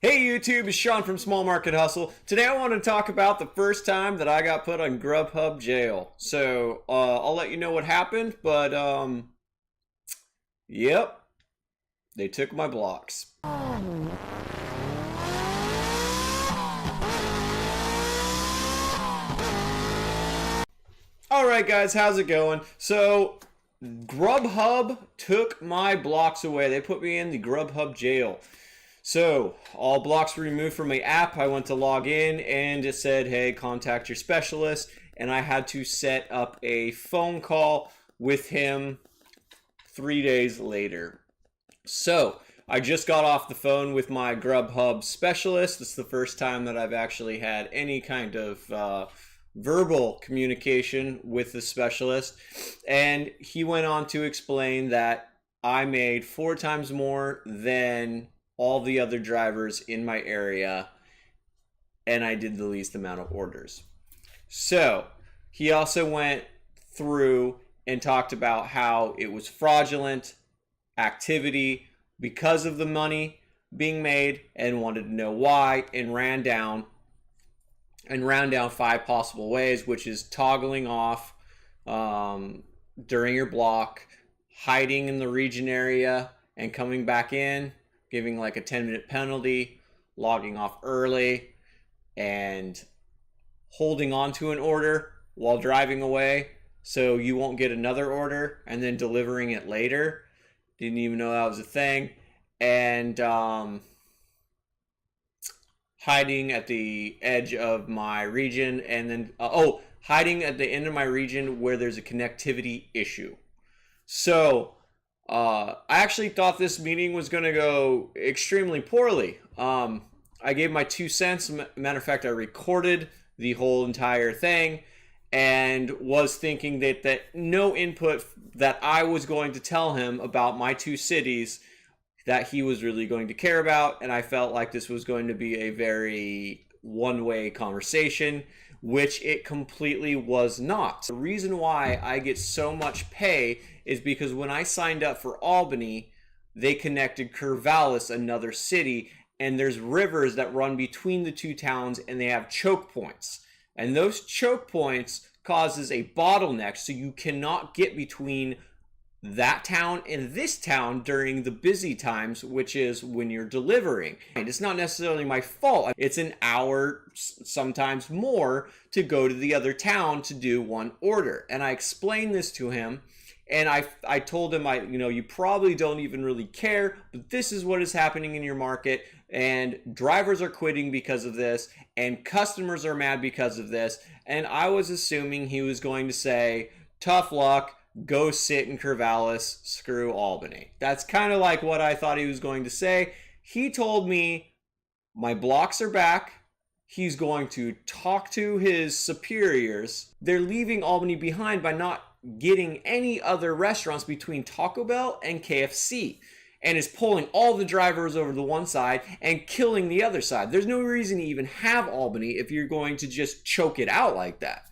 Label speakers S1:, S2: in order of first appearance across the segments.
S1: Hey YouTube, it's Sean from Small Market Hustle. Today I want to talk about the first time that I got put on Grubhub jail. So I'll let you know what happened, but yep, they took my blocks. Alright guys, how's it going? So Grubhub took my blocks away. They put me in the Grubhub jail. So, all blocks were removed from my app. I went to log in and it said, hey, contact your specialist. And I had to set up a phone call with him 3 days later. So, I just got off the phone with my Grubhub specialist. It's the first time that I've actually had any kind of verbal communication with the specialist. And he went on to explain that I made 4 times more than all the other drivers in my area, and I did the least amount of orders. So he also went through and talked about how it was fraudulent activity because of the money being made, and wanted to know why, and ran down 5 possible ways, which is toggling off during your block, hiding in the region area and coming back in, giving like a 10-minute penalty, logging off early, and holding on to an order while driving away so you won't get another order, and then delivering it later. Didn't even know that was a thing. And hiding at the edge of my region, and then hiding at the end of my region where there's a connectivity issue. So I actually thought this meeting was going to go extremely poorly. I gave my 2 cents. Matter of fact, I recorded the whole entire thing and was thinking that no input that I was going to tell him about my 2 cities that he was really going to care about. And I felt like this was going to be a very one-way conversation, which it completely was not. The reason why I get so much pay is because when I signed up for Albany, they connected Corvallis, another city, and there's rivers that run between the 2 towns, and they have choke points. And those choke points causes a bottleneck, so you cannot get between that town and this town during the busy times, which is when you're delivering. And it's not necessarily my fault. It's an hour, sometimes more, to go to the other town to do one order. And I explained this to him, and I told him, you probably don't even really care, but this is what is happening in your market, and drivers are quitting because of this, and customers are mad because of this. And I was assuming he was going to say, tough luck, go sit in Corvallis, screw Albany. That's kind of like what I thought he was going to say. He told me my blocks are back. He's going to talk to his superiors. They're leaving Albany behind by not getting any other restaurants between Taco Bell and KFC, and is pulling all the drivers over to one side and killing the other side. There's no reason to even have Albany if you're going to just choke it out like that.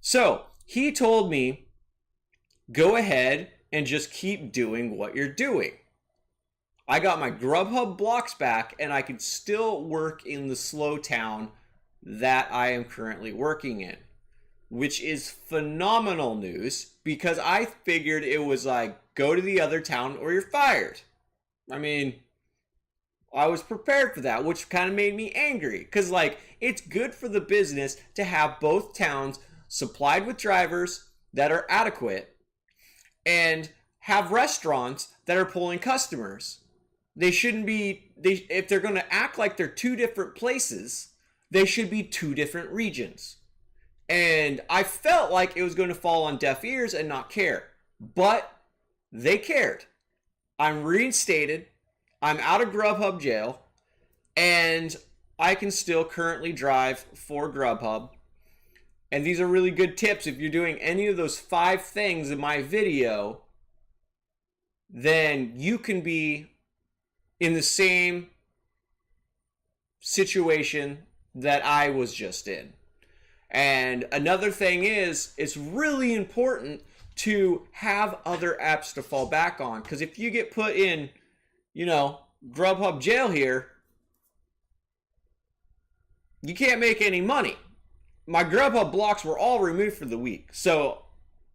S1: So he told me, go ahead and just keep doing what you're doing. I got my Grubhub blocks back, and I can still work in the slow town that I am currently working in, which is phenomenal news, because I figured it was like, go to the other town or you're fired. I mean, I was prepared for that, which kind of made me angry, because it's good for the business to have both towns supplied with drivers that are adequate and have restaurants that are pulling customers. They shouldn't be, if they're going to act like they're 2 different places, they should be 2 different regions. And I felt like it was going to fall on deaf ears and not care, but they cared. I'm reinstated, I'm out of Grubhub jail, and I can still currently drive for Grubhub. And these are really good tips. If you're doing any of those 5 things in my video, then you can be in the same situation that I was just in. And another thing is, it's really important to have other apps to fall back on. Because if you get put in, Grubhub jail here, you can't make any money. My Grubhub blocks were all removed for the week. So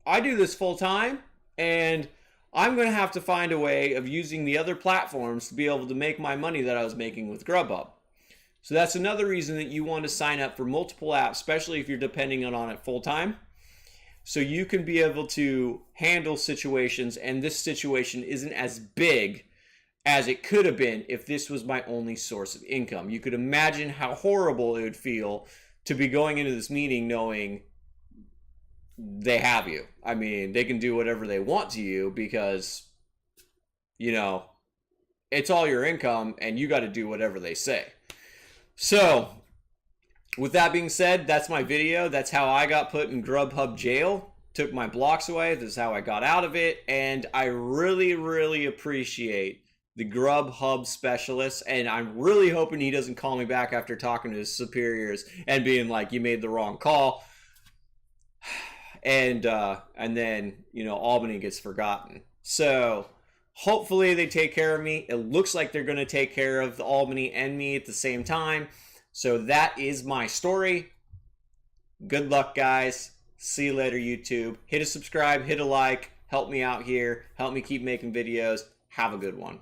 S1: I do this full time, and I'm going to have to find a way of using the other platforms to be able to make my money that I was making with Grubhub. So that's another reason that you want to sign up for multiple apps, especially if you're depending on it full time. So you can be able to handle situations, and this situation isn't as big as it could have been if this was my only source of income. You could imagine how horrible it would feel to be going into this meeting knowing they have you. I mean, they can do whatever they want to you because, you know, it's all your income and you got to do whatever they say. So, with that being said, that's my video. That's how I got put in Grubhub jail. Took my blocks away. This is how I got out of it. And I really, really appreciate the Grubhub specialist. And I'm really hoping he doesn't call me back after talking to his superiors and being like, you made the wrong call. And then, you know, Albany gets forgotten. So hopefully they take care of me. It looks like they're going to take care of the Albany and me at the same time. So that is my story. Good luck, guys. See you later, YouTube. Hit a subscribe, hit a like, help me out here, help me keep making videos. Have a good one.